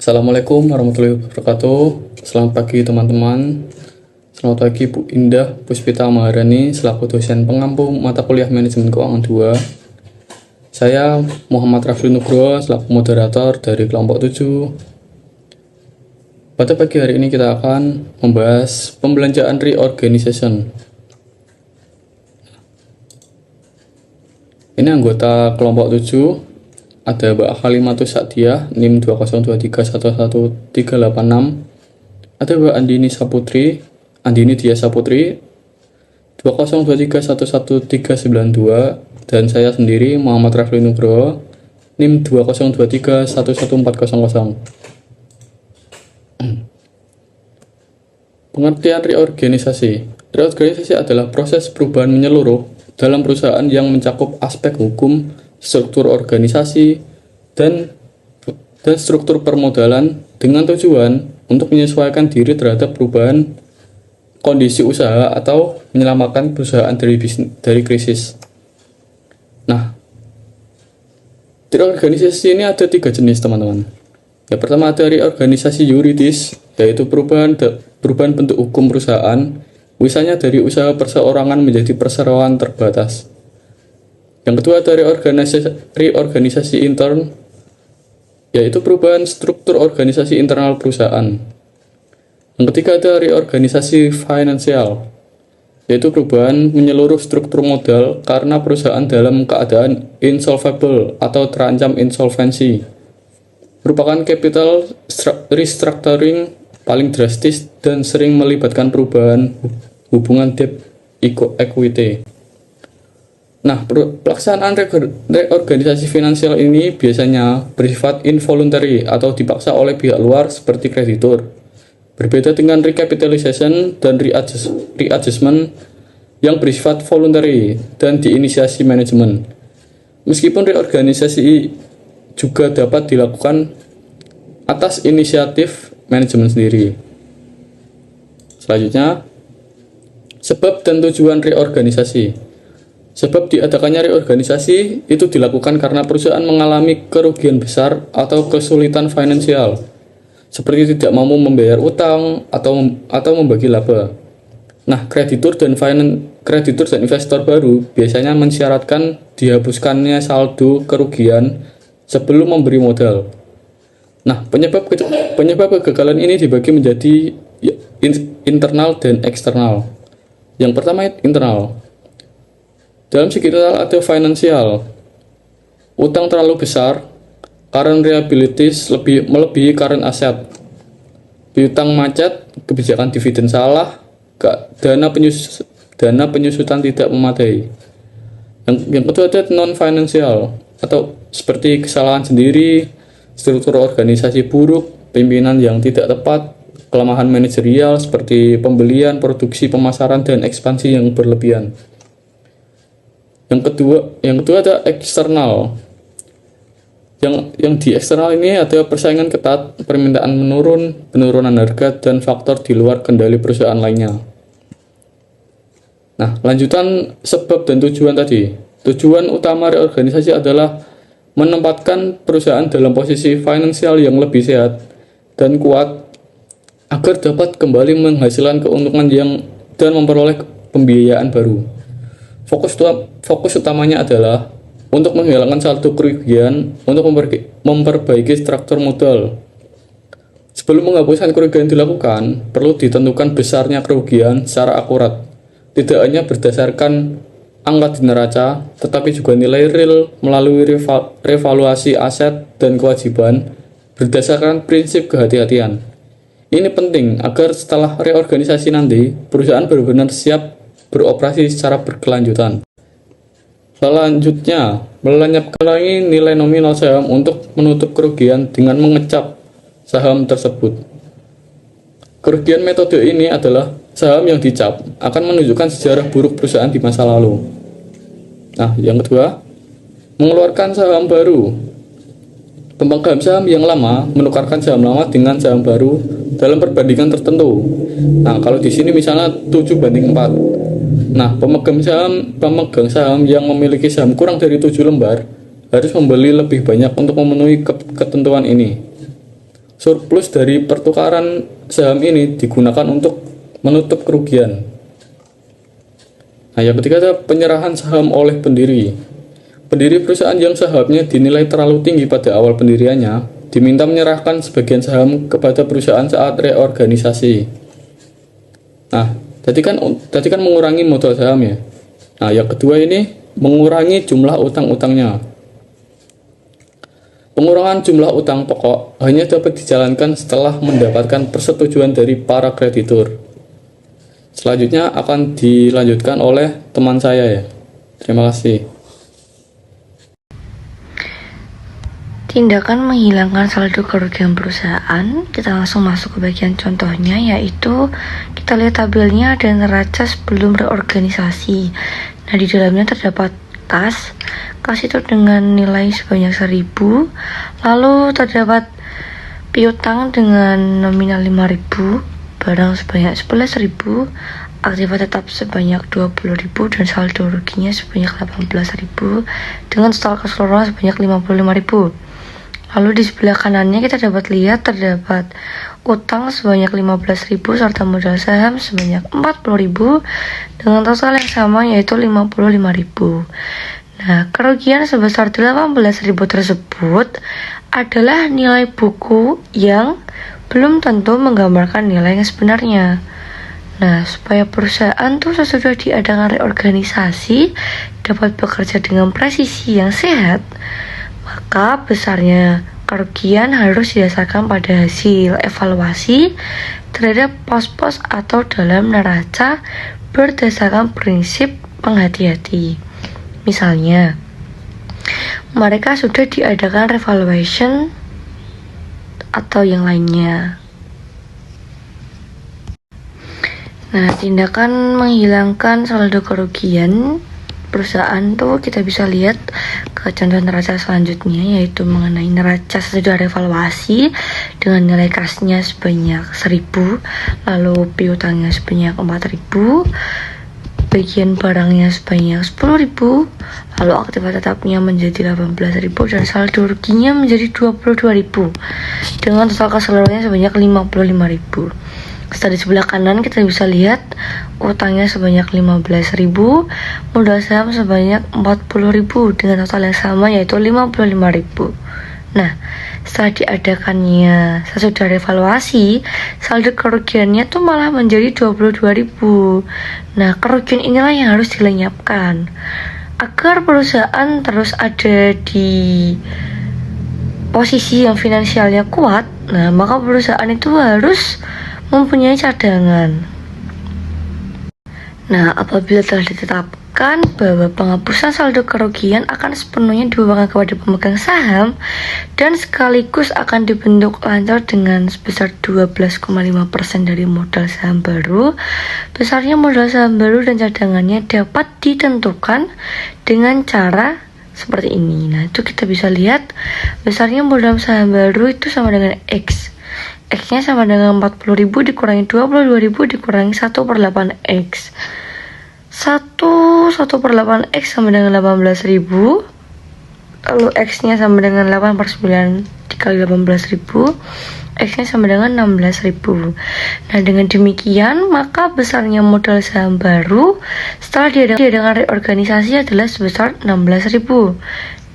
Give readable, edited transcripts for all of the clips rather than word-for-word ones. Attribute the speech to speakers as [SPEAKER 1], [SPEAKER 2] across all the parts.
[SPEAKER 1] Assalamualaikum warahmatullahi wabarakatuh. Selamat pagi teman-teman. Selamat pagi Bu Indah Puspita Maharani selaku dosen pengampu mata kuliah Manajemen Keuangan 2. Saya Muhammad Rafli Nugroho selaku moderator dari kelompok 7. Pada pagi hari ini kita akan membahas pembelanjaan reorganization. Ini anggota kelompok 7. Ada Mbak Halimatus Sa'diyah, NIM 2023111386. Ada Mbak Andini Saputri, Andini Dia Saputri, 2023111392. Dan saya sendiri, Muhammad Rafli Nugroho, NIM 2023111400. Pengertian reorganisasi. Reorganisasi adalah proses perubahan menyeluruh dalam perusahaan yang mencakup aspek hukum, struktur organisasi, dan struktur permodalan dengan tujuan untuk menyesuaikan diri terhadap perubahan kondisi usaha atau menyelamatkan perusahaan dari krisis. Nah, reorganisasi ini ada 3 jenis teman-teman. Yang pertama ada reorganisasi yuridis, yaitu perubahan bentuk hukum perusahaan, misalnya dari usaha perseorangan menjadi perseroan terbatas. Yang kedua ada reorganisasi intern, yaitu perubahan struktur organisasi internal perusahaan. Yang ketiga ada reorganisasi finansial, yaitu perubahan menyeluruh struktur modal karena perusahaan dalam keadaan insolvable atau terancam insolvensi. Merupakan capital restructuring paling drastis dan sering melibatkan perubahan hubungan debt equity. Nah, pelaksanaan reorganisasi finansial ini biasanya bersifat involuntary atau dipaksa oleh pihak luar seperti kreditur. Berbeda dengan recapitalization dan readjustment yang bersifat voluntary dan diinisiasi manajemen. Meskipun reorganisasi juga dapat dilakukan atas inisiatif manajemen sendiri. Selanjutnya, sebab dan tujuan reorganisasi. Sebab diadakannya reorganisasi itu dilakukan karena perusahaan mengalami kerugian besar atau kesulitan finansial, seperti tidak mampu membayar utang atau membagi laba. Nah, kreditur dan investor baru biasanya mensyaratkan dihapuskannya saldo kerugian sebelum memberi modal. Nah, penyebab kegagalan ini dibagi menjadi internal dan eksternal. Yang pertama internal. Dalam segi internal atau finansial, utang terlalu besar, current liabilities melebihi current asset, piutang macet, kebijakan dividen salah, dana penyusutan tidak memadai. Yang kedua ada non-financial, atau seperti kesalahan sendiri, struktur organisasi buruk, pimpinan yang tidak tepat, kelemahan manajerial seperti pembelian, produksi, pemasaran, dan ekspansi yang berlebihan. Yang kedua ada eksternal. Yang di eksternal ini ada persaingan ketat, permintaan menurun, penurunan harga, dan faktor di luar kendali perusahaan lainnya. Nah, lanjutan sebab dan tujuan tadi. Tujuan utama reorganisasi adalah menempatkan perusahaan dalam posisi finansial yang lebih sehat dan kuat agar dapat kembali menghasilkan keuntungan dan memperoleh pembiayaan baru. Fokus utamanya adalah untuk menghilangkan saldo kerugian untuk memperbaiki struktur modal. Sebelum menghapuskan kerugian dilakukan, perlu ditentukan besarnya kerugian secara akurat, tidak hanya berdasarkan angka di neraca, tetapi juga nilai real melalui revaluasi aset dan kewajiban berdasarkan prinsip kehati-hatian. Ini penting agar setelah reorganisasi nanti, perusahaan benar-benar siap beroperasi secara berkelanjutan. Selanjutnya, melenyapkan lagi nilai nominal saham untuk menutup kerugian dengan mengecap saham tersebut. Kerugian metode ini adalah saham yang dicap akan menunjukkan sejarah buruk perusahaan di masa lalu. Nah, yang kedua, mengeluarkan saham baru. Pemegang saham yang lama menukarkan saham lama dengan saham baru dalam perbandingan tertentu. Nah, kalau di sini misalnya 7:4. Nah, pemegang saham yang memiliki saham kurang dari 7 lembar harus membeli lebih banyak untuk memenuhi ketentuan ini. Surplus dari pertukaran saham ini digunakan untuk menutup kerugian. Nah, yang ketiga adalah penyerahan saham oleh pendiri. Pendiri perusahaan yang sahamnya dinilai terlalu tinggi pada awal pendiriannya diminta menyerahkan sebagian saham kepada perusahaan saat reorganisasi. Nah, tadi kan mengurangi modal saham ya. Nah, yang kedua ini mengurangi jumlah utang-utangnya. Pengurangan jumlah utang pokok hanya dapat dijalankan setelah mendapatkan persetujuan dari para kreditur. Selanjutnya akan dilanjutkan oleh teman saya ya. Terima kasih.
[SPEAKER 2] Tindakan menghilangkan saldo kerugian perusahaan, kita langsung masuk ke bagian contohnya, yaitu kita lihat tabelnya ada neraca sebelum reorganisasi. Nah, di dalamnya terdapat kas itu dengan nilai sebanyak 1.000, lalu terdapat piutang dengan nominal 5.000, barang sebanyak 11.000, aktiva tetap sebanyak 20.000, dan saldo ruginya sebanyak 18.000 dengan total keseluruhan sebanyak 55.000. Lalu di sebelah kanannya kita dapat lihat terdapat utang sebanyak 15.000 serta modal saham sebanyak 40.000 dengan total yang sama yaitu 55.000. Nah, kerugian sebesar 18.000 tersebut adalah nilai buku yang belum tentu menggambarkan nilai yang sebenarnya. Nah, supaya perusahaan tuh sesudah diadakan reorganisasi dapat bekerja dengan presisi yang sehat, maka besarnya kerugian harus didasarkan pada hasil evaluasi terhadap pos-pos atau dalam neraca berdasarkan prinsip penghati-hati. Misalnya, mereka sudah diadakan revaluation atau yang lainnya. Nah, tindakan menghilangkan saldo kerugian perusahaan tuh kita bisa lihat ke contoh neraca selanjutnya, yaitu mengenai neraca sesudah revaluasi dengan nilai kasnya sebanyak 1.000, lalu piutangnya sebanyak 4.000, bagian barangnya sebanyak 10.000, lalu aktiva tetapnya menjadi 18.000 dan saldo ruginya menjadi 22.000 dengan total keseluruhannya sebanyak 55.000. Setelah di sebelah kanan kita bisa lihat utangnya sebanyak 15.000, modal saham sebanyak 40.000 dengan total yang sama yaitu 55.000. Nah, setelah diadakannya sesudah revaluasi, saldo kerugiannya tuh malah menjadi 22.000. Nah, kerugian inilah yang harus dilenyapkan agar perusahaan terus ada di posisi yang finansialnya kuat. Nah, maka perusahaan itu harus mempunyai cadangan. Nah, apabila telah ditetapkan bahwa penghapusan saldo kerugian akan sepenuhnya dibebankan kepada pemegang saham dan sekaligus akan dibentuk lancar dengan sebesar 12,5% dari modal saham baru, besarnya modal saham baru dan cadangannya dapat ditentukan dengan cara seperti ini. Nah, itu kita bisa lihat besarnya modal saham baru itu sama dengan X. X-nya sama dengan 40.000 dikurangi 22.000 dikurangi 1/8X. 1/8X sama dengan 18.000. Lalu X-nya sama dengan 8/9 dikali 18.000. X-nya sama dengan 16.000. Nah, dengan demikian maka besarnya modal saham baru setelah diadakan reorganisasi adalah sebesar 16.000.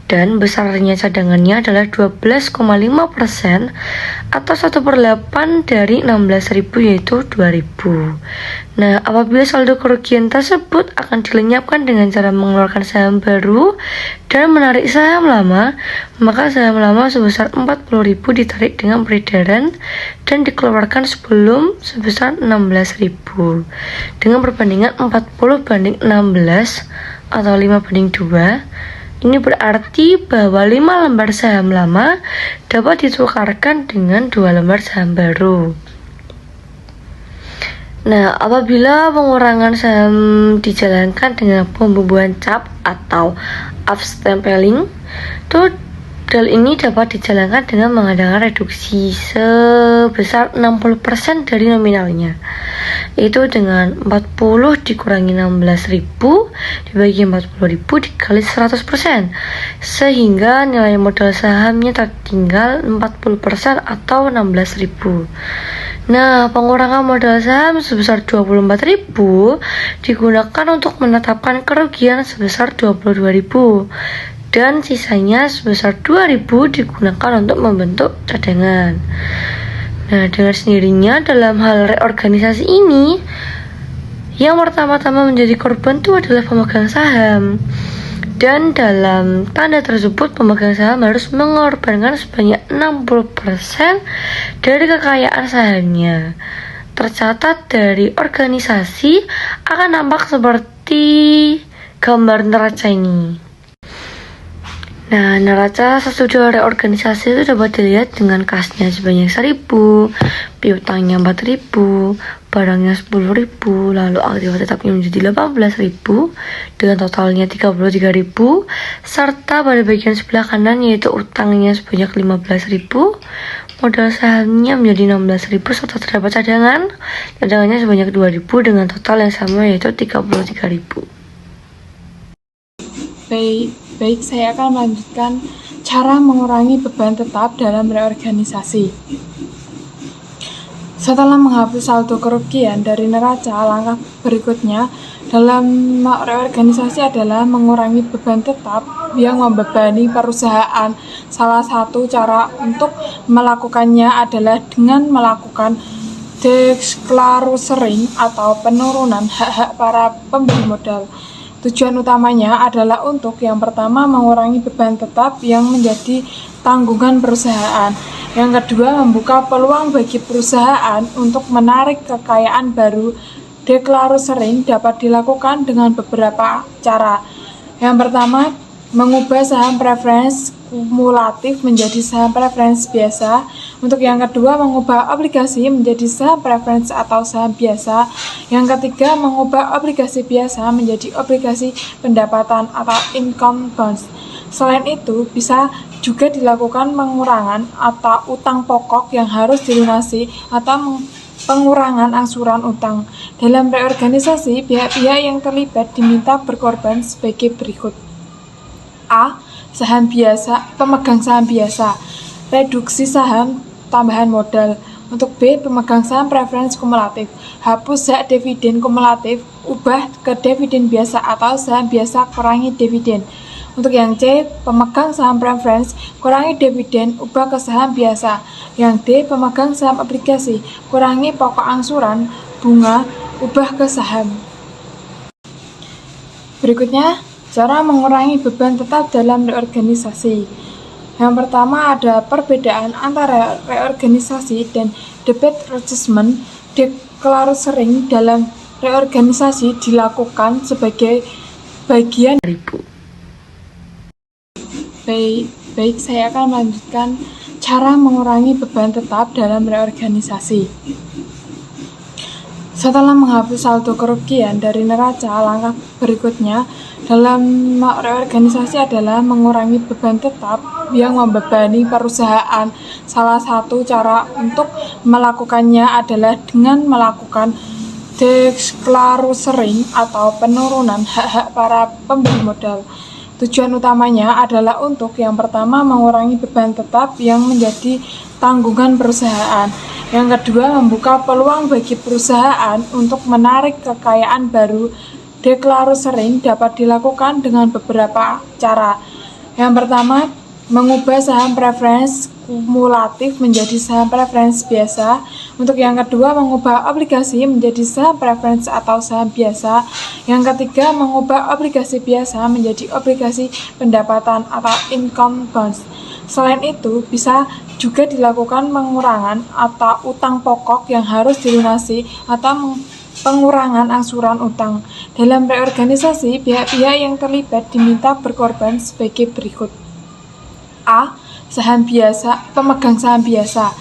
[SPEAKER 2] Dan besarnya cadangannya adalah 12,5% atau 1/8 dari 16.000 yaitu 2.000. Nah, apabila saldo kerugian tersebut akan dilenyapkan dengan cara mengeluarkan saham baru dan menarik saham lama, maka saham lama sebesar 40.000 ditarik dengan peredaran dan dikeluarkan sebelum sebesar 16.000 dengan perbandingan 40/16 atau 5/2. Ini berarti bahwa 5 lembar saham lama dapat ditukarkan dengan 2 lembar saham baru. Nah, apabila pengurangan saham dijalankan dengan pembubuhan cap atau upstempeling, hal ini dapat dijalankan dengan mengadakan reduksi sebesar 60% dari nominalnya. yaitu dengan 40 dikurangi 16.000 dibagi 40.000 dikali 100%, sehingga nilai modal sahamnya tertinggal 40% atau 16.000. Nah, pengurangan modal saham sebesar 24.000 digunakan untuk menetapkan kerugian sebesar 22.000 dan sisanya sebesar 2.000 digunakan untuk membentuk cadangan. Nah, dengan sendirinya dalam hal reorganisasi ini, yang pertama-tama menjadi korban itu adalah pemegang saham. Dan dalam tanda tersebut, pemegang saham harus mengorbankan sebanyak 60% dari kekayaan sahamnya. Tercatat dari organisasi akan nampak seperti gambar neraca ini. Nah, neraca sesudah reorganisasi itu dapat dilihat dengan kasnya sebanyak 1.000, piutangnya 4.000, barangnya 10.000, lalu aktiva tetapnya menjadi 18.000 dengan totalnya 33.000, serta pada bagian sebelah kanan yaitu utangnya sebanyak 15.000, modal sahamnya menjadi 16.000 serta terdapat cadangannya sebanyak 2.000 dengan total yang sama yaitu 33.000.
[SPEAKER 3] Baik, saya akan melanjutkan cara mengurangi beban tetap dalam reorganisasi. Setelah menghapus saldo kerugian dari neraca, langkah berikutnya dalam reorganisasi adalah mengurangi beban tetap yang membebani perusahaan. Salah satu cara untuk melakukannya adalah dengan melakukan deklarasi atau penurunan hak-hak para pemberi modal. Tujuan utamanya adalah untuk yang pertama mengurangi beban tetap yang menjadi tanggungan perusahaan. Yang kedua, membuka peluang bagi perusahaan untuk menarik kekayaan baru. Deklarasi dapat dilakukan dengan beberapa cara. Yang pertama, mengubah saham preferensi kumulatif menjadi saham preferensi biasa. Untuk yang kedua, mengubah obligasi menjadi saham preferensi atau saham biasa. Yang ketiga, mengubah obligasi biasa menjadi obligasi pendapatan atau income bonds. Selain itu, bisa juga dilakukan pengurangan atau utang pokok yang harus dilunasi atau pengurangan angsuran utang. Dalam reorganisasi, pihak-pihak yang terlibat diminta berkorban sebagai berikut. A. Saham biasa, pemegang saham biasa, reduksi saham tambahan modal. Untuk B, pemegang saham preferensi kumulatif, hapus hak dividen kumulatif, ubah ke dividen biasa atau saham biasa kurangi dividen. Untuk yang C, pemegang saham preferensi, kurangi dividen, ubah ke saham biasa. Yang D, pemegang saham obligasi, kurangi pokok angsuran, bunga, ubah ke saham. Berikutnya, cara mengurangi beban tetap dalam reorganisasi. Yang pertama ada perbedaan antara reorganisasi dan debt adjustment. Deklarasi dalam reorganisasi dilakukan sebagai bagian. Baik, saya akan melanjutkan cara mengurangi beban tetap dalam reorganisasi. Setelah menghapus saldo kerugian dari neraca, langkah berikutnya dalam reorganisasi adalah mengurangi beban tetap yang membebani perusahaan. Salah satu cara untuk melakukannya adalah dengan melakukan deklarasi atau penurunan hak-hak para pemberi modal. Tujuan utamanya adalah untuk yang pertama mengurangi beban tetap yang menjadi tanggungan perusahaan. Yang kedua, membuka peluang bagi perusahaan untuk menarik kekayaan baru. Deklarasi dapat dilakukan dengan beberapa cara. Yang pertama, mengubah saham preferensi kumulatif menjadi saham preferensi biasa. Untuk yang kedua, mengubah obligasi menjadi saham preferensi atau saham biasa. Yang ketiga, mengubah obligasi biasa menjadi obligasi pendapatan atau income bonds. Selain itu, bisa juga dilakukan pengurangan atau utang pokok yang harus dilunasi atau pengurangan angsuran utang. Dalam reorganisasi, pihak-pihak yang terlibat diminta berkorban sebagai berikut. A. Saham biasa, pemegang saham biasa,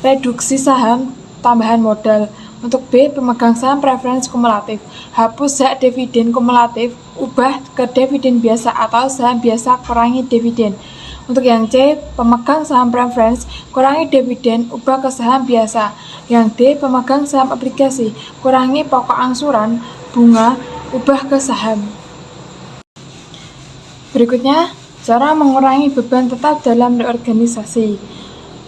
[SPEAKER 3] reduksi saham tambahan modal. Untuk B, pemegang saham preferensi kumulatif, hapus hak dividen kumulatif, ubah ke dividen biasa atau saham biasa kurangi dividen. Untuk yang C, pemegang saham preference, kurangi dividen, ubah ke saham biasa. Yang D, pemegang saham obligasi, kurangi pokok angsuran, bunga, ubah ke saham. Berikutnya, cara mengurangi beban tetap dalam reorganisasi.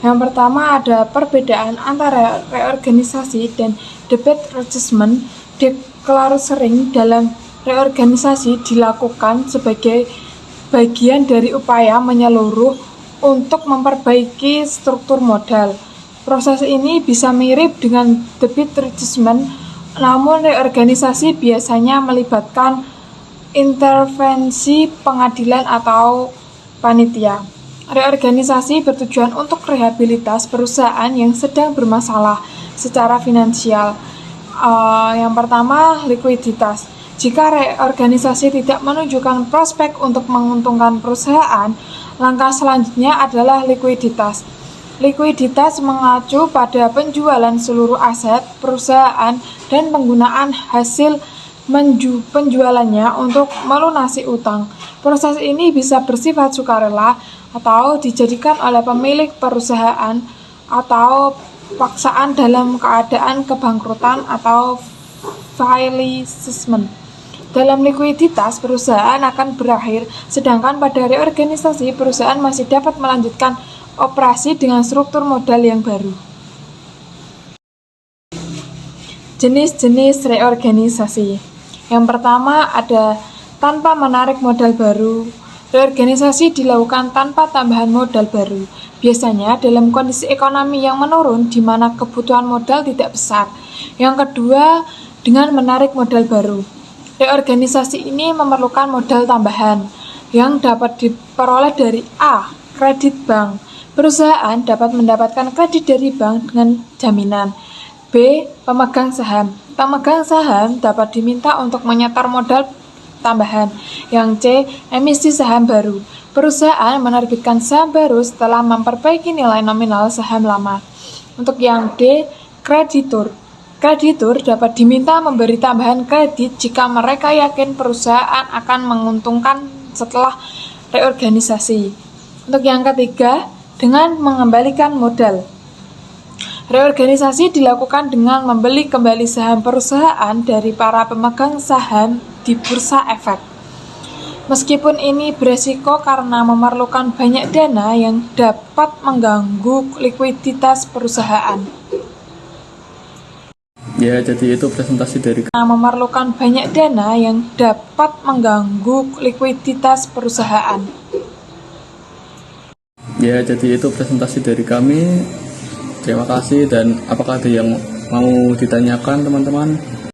[SPEAKER 3] Yang pertama ada perbedaan antara reorganisasi dan debt adjustment. Deklarasi dalam reorganisasi dilakukan sebagai bagian dari upaya menyeluruh untuk memperbaiki struktur modal. Proses ini bisa mirip dengan debt adjustment, namun reorganisasi biasanya melibatkan intervensi pengadilan atau panitia. Reorganisasi bertujuan untuk rehabilitas perusahaan yang sedang bermasalah secara finansial. Yang pertama, likuiditas. Jika reorganisasi tidak menunjukkan prospek untuk menguntungkan perusahaan, langkah selanjutnya adalah likuiditas. Likuiditas mengacu pada penjualan seluruh aset perusahaan dan penggunaan hasil penjualannya untuk melunasi utang. Proses ini bisa bersifat sukarela atau dijadikan oleh pemilik perusahaan atau paksaan dalam keadaan kebangkrutan atau faillissement. Dalam likuiditas, perusahaan akan berakhir, sedangkan pada reorganisasi, perusahaan masih dapat melanjutkan operasi dengan struktur modal yang baru. Jenis-jenis reorganisasi. Yang pertama ada tanpa menarik modal baru. Reorganisasi dilakukan tanpa tambahan modal baru. Biasanya dalam kondisi ekonomi yang menurun di mana kebutuhan modal tidak besar. Yang kedua, dengan menarik modal baru. Reorganisasi ini memerlukan modal tambahan yang dapat diperoleh dari A. Kredit bank. Perusahaan dapat mendapatkan kredit dari bank dengan jaminan. B. Pemegang saham. Pemegang saham dapat diminta untuk menyetor modal tambahan. Yang C. Emisi saham baru. Perusahaan menerbitkan saham baru setelah memperbaiki nilai nominal saham lama. Untuk yang D. Kreditur. Kreditur dapat diminta memberi tambahan kredit jika mereka yakin perusahaan akan menguntungkan setelah reorganisasi. Untuk yang ketiga, dengan mengembalikan modal. Reorganisasi dilakukan dengan membeli kembali saham perusahaan dari para pemegang saham di bursa efek. Meskipun ini beresiko karena memerlukan banyak dana yang dapat mengganggu likuiditas perusahaan.
[SPEAKER 1] Ya, jadi itu presentasi dari
[SPEAKER 3] Memerlukan banyak dana yang dapat mengganggu likuiditas perusahaan.
[SPEAKER 1] Ya, jadi itu presentasi dari kami. Terima kasih, dan apakah ada yang mau ditanyakan teman-teman?